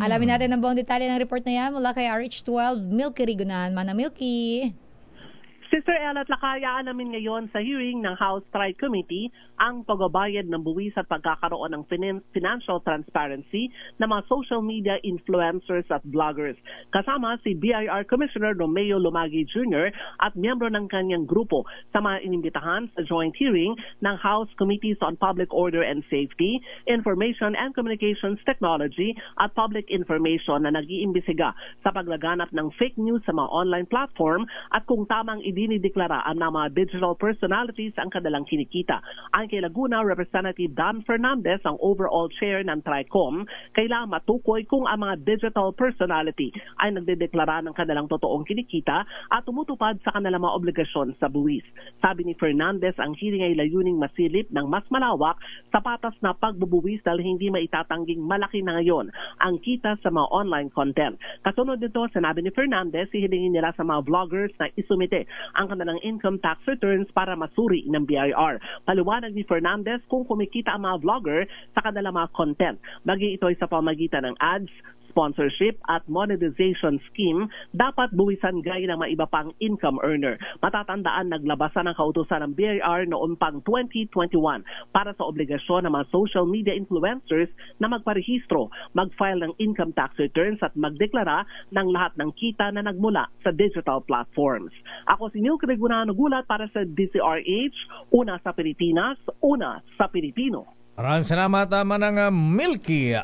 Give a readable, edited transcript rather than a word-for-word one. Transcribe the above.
Alamin natin ang buong detalye ng report na yan mula kay RH12 Milky Rigunan. Mana Milky. Sister El, at lakayaan namin ngayon sa hearing ng House Tri Committee ang pagbabayad ng buwis at pagkakaroon ng financial transparency ng mga social media influencers at bloggers. Kasama si BIR Commissioner Romeo Lumagi Jr. at miyembro ng kanyang grupo sa mga inimbitahan sa joint hearing ng House Committees on Public Order and Safety, Information and Communications Technology at Public Information na nag-iimbisiga sa paglaganap ng fake news sa mga online platform at kung tamang dinideklara ang mga digital personalities ang kanilang kinikita. Ang kay Laguna Representative Dan Fernandez, ang overall chair ng TRICOM, kailangan matukoy kung ang mga digital personality ay nagdedeklara ng kanilang totoong kinikita at tumutupad sa kanilang mga obligasyon sa buwis. Sabi ni Fernandez, ang hearing ay layuning masilip ng mas malawak sa patas na pagbubuwis dahil hindi maitatanging malaki na ngayon ang kita sa mga online content. Kasunod nito, sinabi ni Fernandez, hihilingin nila sa mga vloggers na isumite ang kanilang income tax returns para masuri ng BIR. Paliwanag ni Fernandez kung kumikita ang mga vlogger sa kanilang mga content. Maging ito ay sa pamagitan ng ads, sponsorship at monetization scheme, dapat buwisan gaya ng mga iba pang income earner. Matatandaan, naglabasan ng kautusan ng BIR noong pang 2021 para sa obligasyon ng mga social media influencers na magparehistro, mag-file ng income tax returns at magdeklara ng lahat ng kita na nagmula sa digital platforms. Ako si Milky Rigunan, nagulat para sa DCRH, una sa Pilipinas, una sa Pilipino. Maraming salamat, Manang Milky.